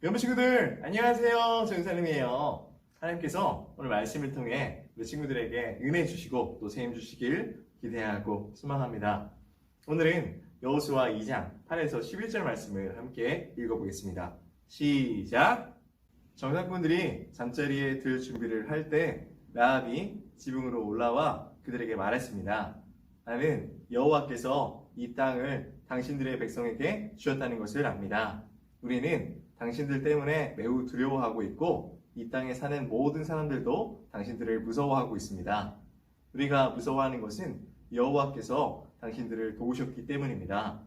여러분 친구들 안녕하세요. 전사님이에요. 하나님께서 오늘 말씀을 통해 우리 친구들에게 은혜 주시고 또 세임 주시길 기대하고 소망합니다. 오늘은 여호수아 2장 8에서 11절 말씀을 함께 읽어보겠습니다. 시작! 정탐꾼들이 잠자리에 들 준비를 할 때 라합이 지붕으로 올라와 그들에게 말했습니다. 나는 여호와께서 이 땅을 당신들의 백성에게 주었다는 것을 압니다. 우리는 당신들 때문에 매우 두려워하고 있고 이 땅에 사는 모든 사람들도 당신들을 무서워하고 있습니다. 우리가 무서워하는 것은 여호와께서 당신들을 도우셨기 때문입니다.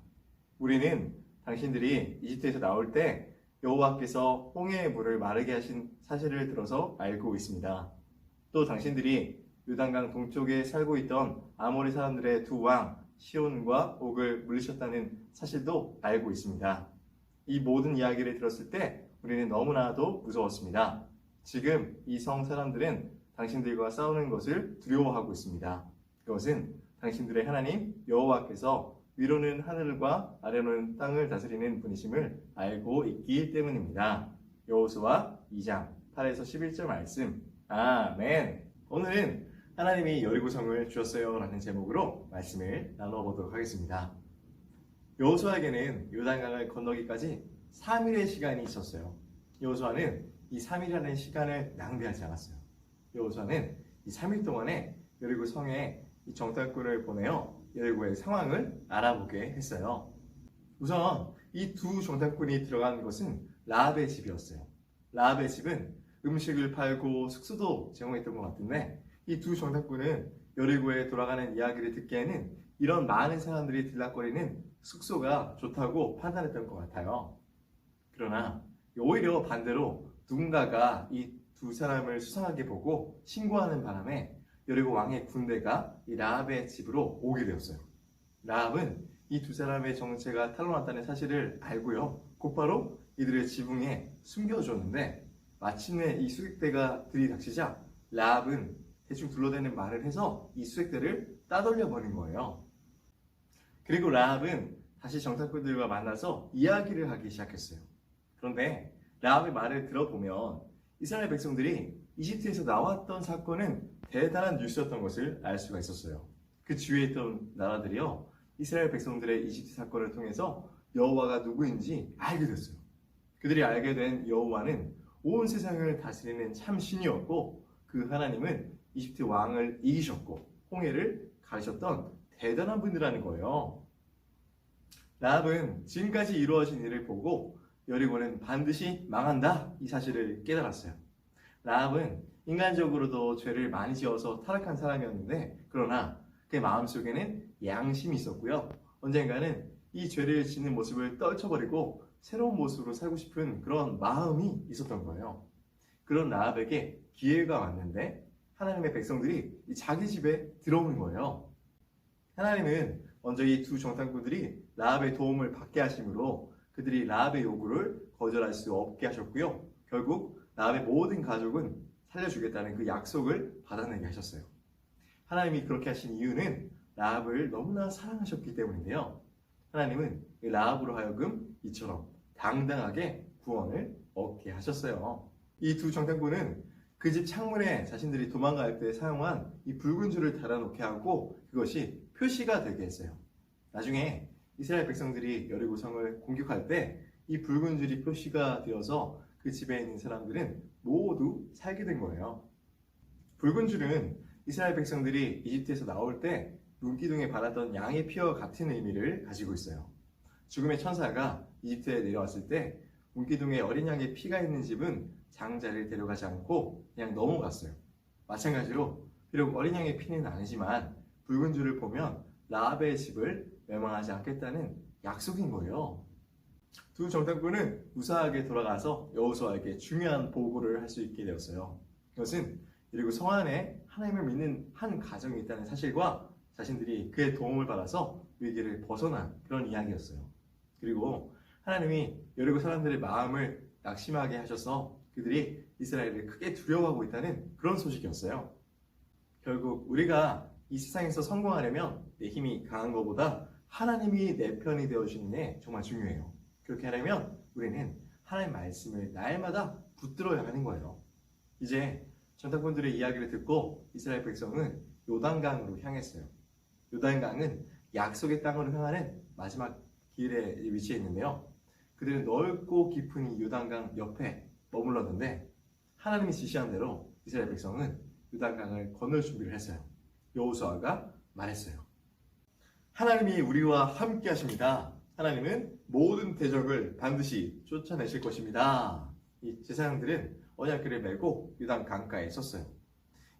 우리는 당신들이 이집트에서 나올 때 여호와께서 홍해의 물을 마르게 하신 사실을 들어서 알고 있습니다. 또 당신들이 요단강 동쪽에 살고 있던 아모리 사람들의 두 왕 시온과 옥을 물리셨다는 사실도 알고 있습니다. 이 모든 이야기를 들었을 때 우리는 너무나도 무서웠습니다. 지금 이 성 사람들은 당신들과 싸우는 것을 두려워하고 있습니다. 그것은 당신들의 하나님 여호와께서 위로는 하늘과 아래로는 땅을 다스리는 분이심을 알고 있기 때문입니다. 여호수아 2장 8에서 11절 말씀. 아멘. 오늘은 하나님이 여리고성을 주었어요 라는 제목으로 말씀을 나눠보도록 하겠습니다. 여호수아에게는 요단강을 건너기까지 3일의 시간이 있었어요. 여호수아는 이 3일이라는 시간을 낭비하지 않았어요. 여호수아는 이 3일 동안에 여리고 성에 이 정탐꾼을 보내어 여리고의 상황을 알아보게 했어요. 우선 이 두 정탐꾼이 들어간 것은 라합의 집이었어요. 라합의 집은 음식을 팔고 숙소도 제공했던 것 같은데 이 두 정탐꾼은 여리고에 돌아가는 이야기를 듣기에는 이런 많은 사람들이 들락거리는 숙소가 좋다고 판단했던 것 같아요. 그러나 오히려 반대로 누군가가 이 두 사람을 수상하게 보고 신고하는 바람에 여리고 왕의 군대가 이 라합의 집으로 오게 되었어요. 라합은 이 두 사람의 정체가 탄로났다는 사실을 알고요. 곧바로 이들의 지붕에 숨겨주었는데 마침내 이 수색대가 들이닥치자 라합은 대충 둘러대는 말을 해서 이 수색대를 따돌려 버린 거예요. 그리고 라합은 다시 정탐꾼들과 만나서 이야기를 하기 시작했어요. 그런데 라합의 말을 들어보면 이스라엘 백성들이 이집트에서 나왔던 사건은 대단한 뉴스였던 것을 알 수가 있었어요. 그 주위에 있던 나라들이요, 이스라엘 백성들의 이집트 사건을 통해서 여호와가 누구인지 알게 됐어요. 그들이 알게 된 여호와는 온 세상을 다스리는 참 신이었고 그 하나님은 이집트 왕을 이기셨고 홍해를 가르셨던 대단한 분이라는 거예요. 라합은 지금까지 이루어진 일을 보고 여리고는 반드시 망한다 이 사실을 깨달았어요. 라합은 인간적으로도 죄를 많이 지어서 타락한 사람이었는데 그러나 그의 마음속에는 양심이 있었고요. 언젠가는 이 죄를 짓는 모습을 떨쳐버리고 새로운 모습으로 살고 싶은 그런 마음이 있었던 거예요. 그런 라합에게 기회가 왔는데 하나님의 백성들이 자기 집에 들어오는 거예요. 하나님은 먼저 이 두 정탐꾼들이 라합의 도움을 받게 하심으로 그들이 라합의 요구를 거절할 수 없게 하셨고요. 결국 라합의 모든 가족은 살려주겠다는 그 약속을 받아내게 하셨어요. 하나님이 그렇게 하신 이유는 라합을 너무나 사랑하셨기 때문인데요. 하나님은 라합으로 하여금 이처럼 당당하게 구원을 얻게 하셨어요. 이 두 정탐꾼은 그 집 창문에 자신들이 도망갈 때 사용한 이 붉은 줄을 달아놓게 하고 그것이 표시가 되게 했어요. 나중에 이스라엘 백성들이 여리고성을 공격할 때 이 붉은 줄이 표시가 되어서 그 집에 있는 사람들은 모두 살게 된 거예요. 붉은 줄은 이스라엘 백성들이 이집트에서 나올 때 눈기둥에 발랐던 양의 피와 같은 의미를 가지고 있어요. 죽음의 천사가 이집트에 내려왔을 때 눈기둥에 어린 양의 피가 있는 집은 장자를 데려가지 않고 그냥 넘어갔어요. 마찬가지로 비록 어린 양의 피는 아니지만 붉은 줄을 보면 라합의 집을 멸망하지 않겠다는 약속인 거예요. 두 정탐꾼은 무사하게 돌아가서 여호수아에게 중요한 보고를 할 수 있게 되었어요. 그것은 그리고 성 안에 하나님을 믿는 한 가정이 있다는 사실과 자신들이 그의 도움을 받아서 위기를 벗어난 그런 이야기였어요. 그리고 하나님이 여리고 사람들의 마음을 낙심하게 하셔서 그들이 이스라엘을 크게 두려워하고 있다는 그런 소식이었어요. 결국 우리가 이 세상에서 성공하려면 내 힘이 강한 것보다 하나님이 내 편이 되어주시는 게 정말 중요해요. 그렇게 하려면 우리는 하나님 말씀을 날마다 붙들어야 하는 거예요. 이제 전탁꾼들의 이야기를 듣고 이스라엘 백성은 요단강으로 향했어요. 요단강은 약속의 땅으로 향하는 마지막 길에 위치해 있는데요. 그들은 넓고 깊은 이 요단강 옆에 머물렀는데 하나님이 지시한 대로 이스라엘 백성은 요단강을 건널 준비를 했어요. 여호수아가 말했어요. 하나님이 우리와 함께 하십니다. 하나님은 모든 대적을 반드시 쫓아내실 것입니다. 이 제사장들은 언약궤를 메고 요단 강가에 섰어요.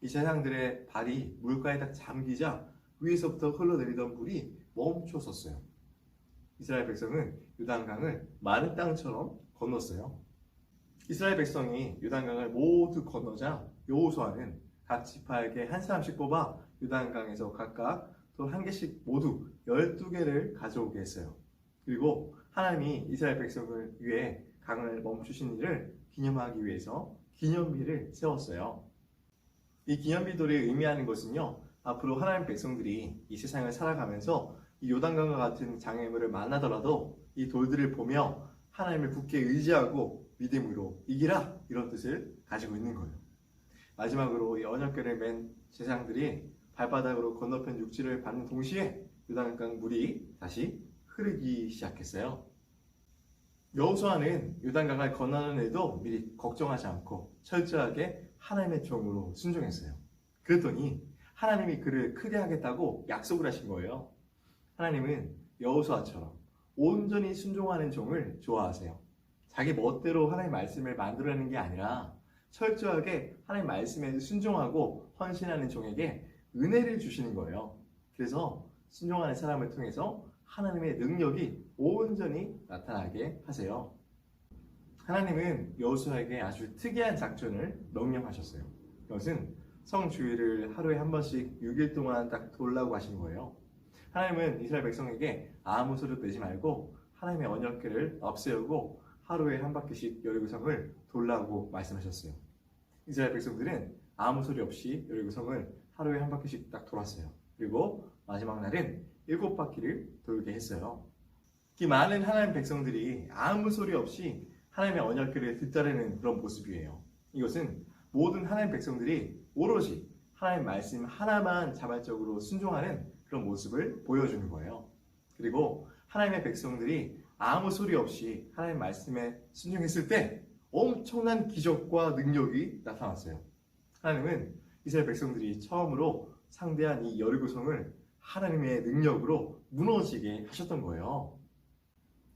이 제사장들의 발이 물가에 딱 잠기자 위에서부터 흘러내리던 물이 멈춰섰어요. 이스라엘 백성은 요단강을 마른 땅처럼 건넜어요. 이스라엘 백성이 요단강을 모두 건너자 여호수아는 각 지파에게 한 사람씩 뽑아 요단강에서 각각 돌 한 개씩 모두 12개를 가져오게 했어요. 그리고 하나님이 이스라엘 백성을 위해 강을 멈추신 일을 기념하기 위해서 기념비를 세웠어요. 이 기념비 돌이 의미하는 것은요, 앞으로 하나님 백성들이 이 세상을 살아가면서 이 요단강과 같은 장애물을 만나더라도 이 돌들을 보며 하나님을 굳게 의지하고 믿음으로 이기라, 이런 뜻을 가지고 있는 거예요. 마지막으로 이 언약궤를 맨 제사장들이 발바닥으로 건너편 육지를 밟는 동시에 요단강 물이 다시 흐르기 시작했어요. 여호수아는 요단강을 건너는 일도 미리 걱정하지 않고 철저하게 하나님의 종으로 순종했어요. 그랬더니 하나님이 그를 크게 하겠다고 약속을 하신 거예요. 하나님은 여호수아처럼 온전히 순종하는 종을 좋아하세요. 자기 멋대로 하나님 말씀을 만들어내는 게 아니라 철저하게 하나님 말씀에 순종하고 헌신하는 종에게 은혜를 주시는 거예요. 그래서 순종하는 사람을 통해서 하나님의 능력이 온전히 나타나게 하세요. 하나님은 여호수아에게 아주 특이한 작전을 명령하셨어요. 그것은 성주일을 하루에 한 번씩 6일 동안 딱 돌라고 하신 거예요. 하나님은 이스라엘 백성에게 아무 소리도 내지 말고 하나님의 언약궤를 앞세우고 하루에 한 바퀴씩 여리고성을 돌라고 말씀하셨어요. 이스라엘 백성들은 아무 소리 없이 여리고성을 하루에 한 바퀴씩 딱 돌았어요. 그리고 마지막 날은 7바퀴를 돌게 했어요. 이 많은 하나님 백성들이 아무 소리 없이 하나님의 언약궤를 뒤따르는 그런 모습이에요. 이것은 모든 하나님 백성들이 오로지 하나님 말씀 하나만 자발적으로 순종하는 그런 모습을 보여주는 거예요. 그리고 하나님의 백성들이 아무 소리 없이 하나님 말씀에 순종했을 때 엄청난 기적과 능력이 나타났어요. 하나님은 이스라엘 백성들이 처음으로 상대한 이 여리고성을 하나님의 능력으로 무너지게 하셨던 거예요.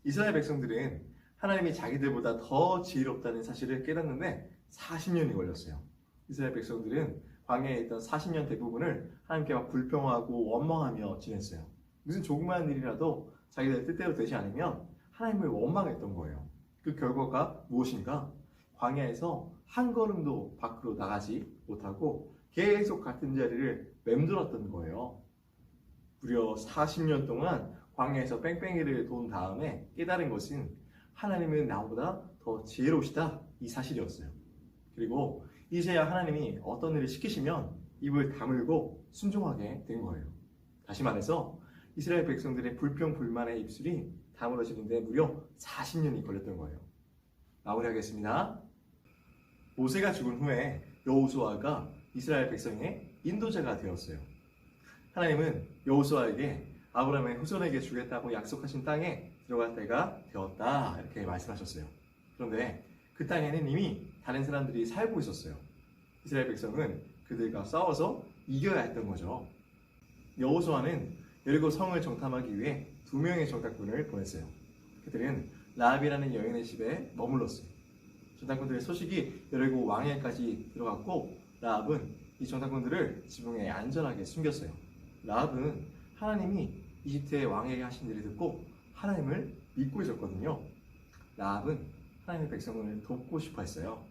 이스라엘 백성들은 하나님이 자기들보다 더 지혜롭다는 사실을 깨닫는데 40년이 걸렸어요. 이스라엘 백성들은 광야에 있던 40년 대부분을 하나님께 막 불평하고 원망하며 지냈어요. 무슨 조그마한 일이라도 자기들 뜻대로 되지 않으면 하나님을 원망했던 거예요. 그 결과가 무엇인가? 광야에서 한 걸음도 밖으로 나가지 못하고 계속 같은 자리를 맴돌았던 거예요. 무려 40년 동안 광야에서 뺑뺑이를 돈 다음에 깨달은 것은 하나님은 나보다 더 지혜로우시다, 이 사실이었어요. 그리고 이제야 하나님이 어떤 일을 시키시면 입을 다물고 순종하게 된 거예요. 다시 말해서 이스라엘 백성들의 불평불만의 입술이 다물어지는데 무려 40년이 걸렸던 거예요. 마무리하겠습니다. 모세가 죽은 후에 여호수아가 이스라엘 백성의 인도자가 되었어요. 하나님은 여호수아에게 아브라함의 후손에게 주겠다고 약속하신 땅에 들어갈 때가 되었다, 이렇게 말씀하셨어요. 그런데 그 땅에는 이미 다른 사람들이 살고 있었어요. 이스라엘 백성은 그들과 싸워서 이겨야 했던 거죠. 여호수아는 여리고 성을 정탐하기 위해 2명의 정탐꾼을 보냈어요. 그들은 라합이라는 여인의 집에 머물렀어요. 정탐꾼들의 소식이 여리고 왕에까지 들어갔고 라합은 이 정탐꾼들을 지붕에 안전하게 숨겼어요. 라합은 하나님이 이집트의 왕에게 하신 일을 듣고 하나님을 믿고 있었거든요. 라합은 하나님의 백성을 돕고 싶어 했어요.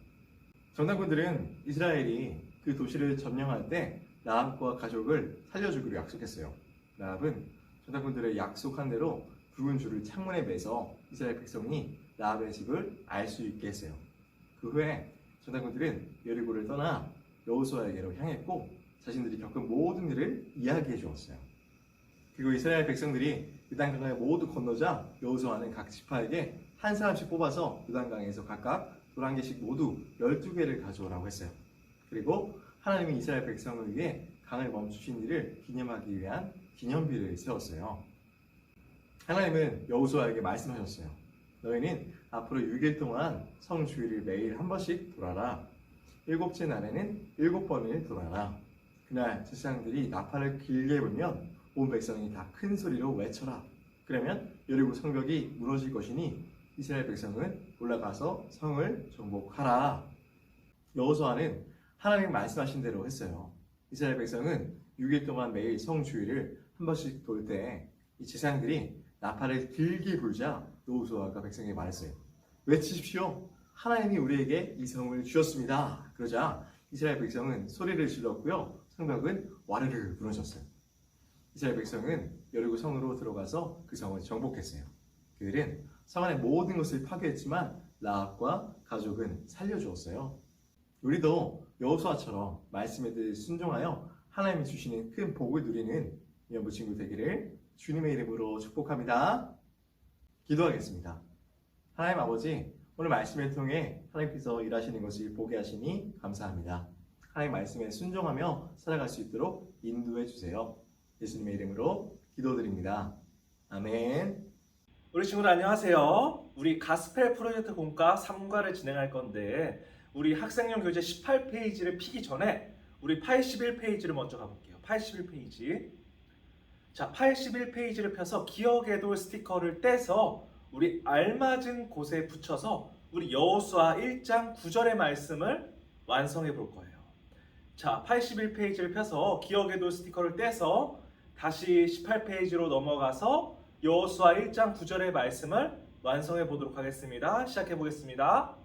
정탐꾼들은 이스라엘이 그 도시를 점령할 때 라합과 가족을 살려주기로 약속했어요. 라합은 정탐꾼들의 약속한 대로 붉은 줄을 창문에 매서 이스라엘 백성이 라합의 집을 알 수 있게 했어요. 그 후에 정탐꾼들은 여리고를 떠나 여호수아에게로 향했고 자신들이 겪은 모든 일을 이야기해 주었어요. 그리고 이스라엘 백성들이 요단강을 모두 건너자 여호수아는 각 지파에게 한 사람씩 뽑아서 요단강에서 각각 돌 한 개씩 모두 12개를 가져오라고 했어요. 그리고 하나님이 이스라엘 백성을 위해 강을 멈추신 일을 기념하기 위한 기념비를 세웠어요. 하나님은 여호수아에게 말씀하셨어요. 너희는 앞으로 6일 동안 성 주위를 매일 한 번씩 돌아라. 7째 날에는 7번을 돌아라. 그날 제사장들이 나팔을 길게 불면 온 백성이 다 큰 소리로 외쳐라. 그러면 여리고 성벽이 무너질 것이니 이스라엘 백성은 올라가서 성을 정복하라. 여호수아는 하나님 말씀하신 대로 했어요. 이스라엘 백성은 6일 동안 매일 성 주위를 한 번씩 돌 때 이 제사장들이 나팔을 길게 불자 여호수아가 백성에게 말했어요. 외치십시오. 하나님이 우리에게 이 성을 주셨습니다. 그러자 이스라엘 백성은 소리를 질렀고요. 성벽은 와르르 무너졌어요. 이스라엘 백성은 여리고 성으로 들어가서 그 성을 정복했어요. 그들은 성 안의 모든 것을 파괴했지만 라합과 가족은 살려주었어요. 우리도 여호수아처럼 말씀에 대해 순종하여 하나님이 주시는 큰 복을 누리는 연부 친구 되기를 주님의 이름으로 축복합니다. 기도하겠습니다. 하나님 아버지, 오늘 말씀을 통해 하나님께서 일하시는 것을 보게 하시니 감사합니다. 하나님 말씀에 순종하며 살아갈 수 있도록 인도해 주세요. 예수님의 이름으로 기도드립니다. 아멘. 우리 친구들 안녕하세요. 우리 가스펠 프로젝트 공과 3과를 진행할 건데 우리 학생용 교재 18페이지를 피기 전에 우리 81페이지를 먼저 가볼게요. 81페이지. 자, 81페이지를 펴서 기억의 돌 스티커를 떼서 우리 알맞은 곳에 붙여서 우리 여호수아 1장 9절의 말씀을 완성해 볼 거예요. 자, 81페이지를 펴서 기억의 돌 스티커를 떼서 다시 18페이지로 넘어가서 여호수아 1장 9절의 말씀을 완성해 보도록 하겠습니다. 시작해 보겠습니다.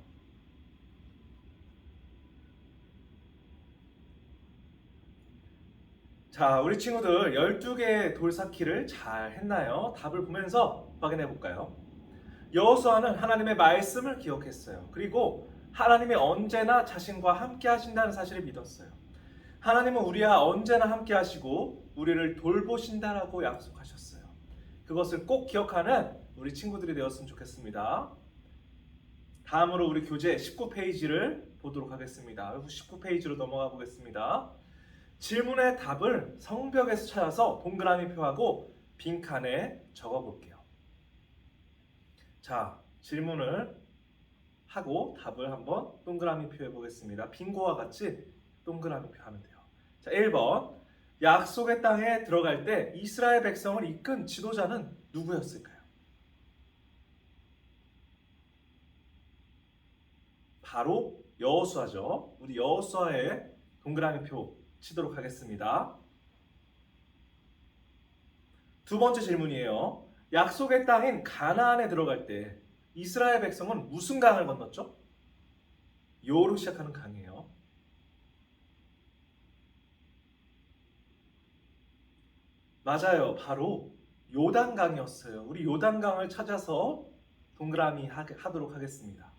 자, 우리 친구들 12개의 돌쌓기를 잘 했나요? 답을 보면서 확인해 볼까요? 여호수아는 하나님의 말씀을 기억했어요. 그리고 하나님이 언제나 자신과 함께 하신다는 사실을 믿었어요. 하나님은 우리와 언제나 함께 하시고 우리를 돌보신다라고 약속하셨어요. 그것을 꼭 기억하는 우리 친구들이 되었으면 좋겠습니다. 다음으로 우리 교재 19페이지를 보도록 하겠습니다. 19페이지로 넘어가 보겠습니다. 질문의 답을 성벽에서 찾아서 동그라미 표하고 빈칸에 적어 볼게요. 자, 질문을 하고 답을 한번 동그라미 표해 보겠습니다. 빙고와 같이 동그라미 표하면 돼요. 자, 1번. 약속의 땅에 들어갈 때 이스라엘 백성을 이끈 지도자는 누구였을까요? 바로 여호수아죠. 우리 여호수아의 동그라미 표 치도록 하겠습니다. 두 번째 질문이에요. 약속의 땅인 가나안에 들어갈 때 이스라엘 백성은 무슨 강을 건넜죠? 요로 시작하는 강이에요. 맞아요. 바로 요단강이었어요. 우리 요단강을 찾아서 동그라미 하도록 하겠습니다.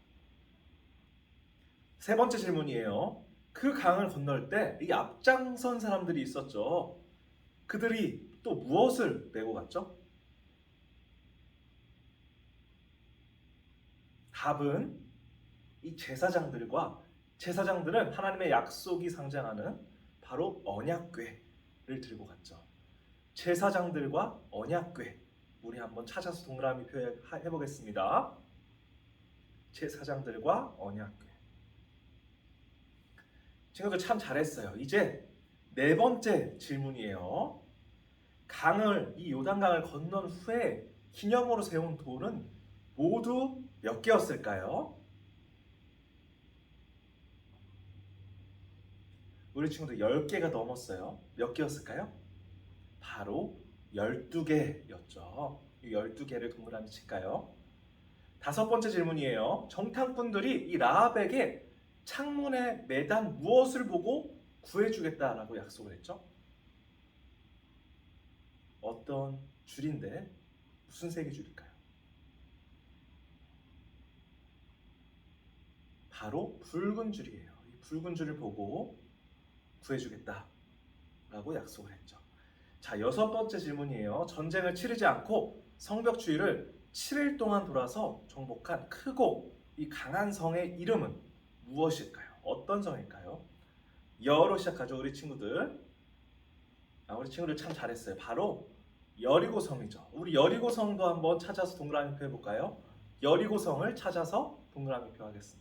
세 번째 질문이에요. 그 강을 건널 때 이 앞장선 사람들이 있었죠. 그들이 또 무엇을 메고 갔죠? 답은 이 제사장들은 하나님의 약속이 상징하는 바로 언약궤를 들고 갔죠. 제사장들과 언약궤, 우리 한번 찾아서 동그라미 표해 보겠습니다. 제사장들과 언약궤. 친구들 참 잘했어요. 이제 네 번째 질문이에요. 이 요단강을 건넌 후에 기념으로 세운 돌은 모두 몇 개였을까요? 우리 친구들 10개가 넘었어요. 몇 개였을까요? 바로 12개였죠. 이 12개를 동그라미 칠까요? 다섯 번째 질문이에요. 정탐꾼들이 이 라합에게 창문에 매단 무엇을 보고 구해주겠다라고 약속을 했죠? 어떤 줄인데 무슨 색의 줄일까요? 바로 붉은 줄이에요. 이 붉은 줄을 보고 구해주겠다라고 약속을 했죠. 자, 6번째 질문이에요. 전쟁을 치르지 않고 성벽주의를 7일 동안 돌아서 정복한 크고 이 강한 성의 이름은 무엇일까요? 어떤 성일까요? 여로 시작하죠, 우리 친구들. 우리 친구들 참 잘했어요. 바로 여리고성이죠. 우리 여리고성도 한번 찾아서 동그라미표 해볼까요? 여리고성을 찾아서 동그라미표 하겠습니다.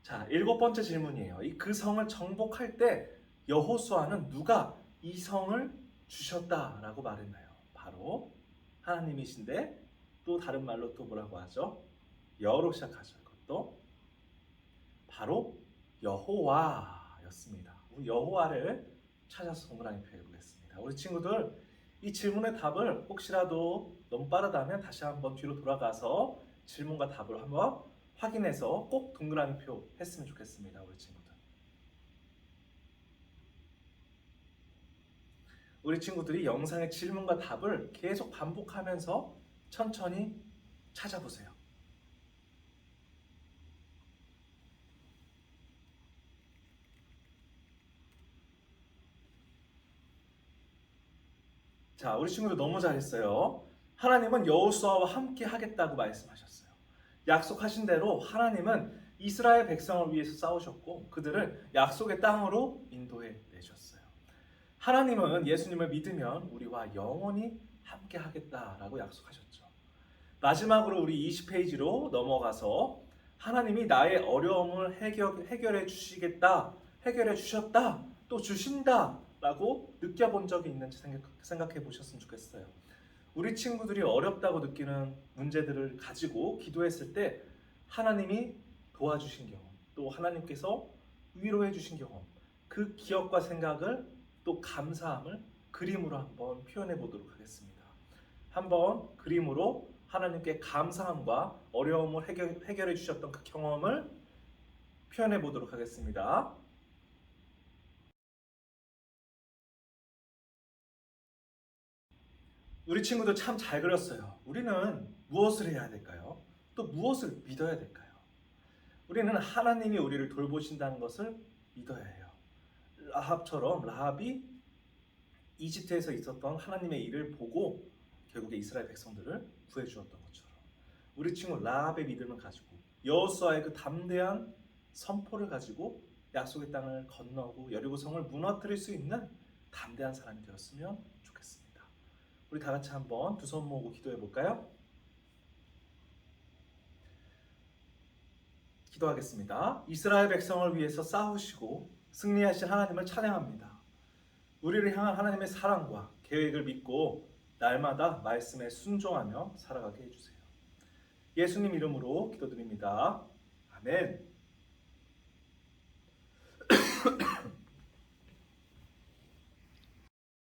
자, 7번째 질문이에요. 이 그 성을 정복할 때 여호수아는 누가 이 성을 주셨다라고 말했나요? 바로 하나님이신데 또 다른 말로 또 뭐라고 하죠? 여로 시작하죠. 이것도 바로 여호와였습니다. 우리 여호와를 찾아서 동그라미표 해보겠습니다. 우리 친구들 이 질문의 답을 혹시라도 너무 빠르다면 다시 한번 뒤로 돌아가서 질문과 답을 한번 확인해서 꼭 동그라미표 했으면 좋겠습니다. 우리 친구들. 우리 친구들이 영상의 질문과 답을 계속 반복하면서 천천히 찾아보세요. 자, 우리 친구들 너무 잘했어요. 하나님은 여호수아와 함께 하겠다고 말씀하셨어요. 약속하신 대로 하나님은 이스라엘 백성을 위해서 싸우셨고 그들을 약속의 땅으로 인도해 내셨어요. 하나님은 예수님을 믿으면 우리와 영원히 함께 하겠다라고 약속하셨죠. 마지막으로 우리 20페이지로 넘어가서 하나님이 나의 어려움을 해결해 주시겠다, 해결해 주셨다, 또 주신다 라고 느껴본 적이 있는지 생각해 보셨으면 좋겠어요. 우리 친구들이 어렵다고 느끼는 문제들을 가지고 기도했을 때 하나님이 도와주신 경험, 또 하나님께서 위로해 주신 경험, 그 기억과 생각을 또 감사함을 그림으로 한번 표현해 보도록 하겠습니다. 한번 그림으로 하나님께 감사함과 어려움을 해결해 주셨던 그 경험을 표현해 보도록 하겠습니다. 우리 친구들 참 잘 그렸어요. 우리는 무엇을 해야 될까요? 또 무엇을 믿어야 될까요? 우리는 하나님이 우리를 돌보신다는 것을 믿어야 해요. 라합처럼 라합이 이집트에서 있었던 하나님의 일을 보고 결국에 이스라엘 백성들을 구해주었던 것처럼 우리 친구 라합의 믿음을 가지고 여호수아의 그 담대한 선포를 가지고 약속의 땅을 건너고 여리고성을 무너뜨릴 수 있는 담대한 사람이 되었으면 좋겠습니다. 우리 다 같이 한번 두 손 모으고 기도해 볼까요? 기도하겠습니다. 이스라엘 백성을 위해서 싸우시고 승리하신 하나님을 찬양합니다. 우리를 향한 하나님의 사랑과 계획을 믿고 날마다 말씀에 순종하며 살아가게 해주세요. 예수님 이름으로 기도드립니다. 아멘.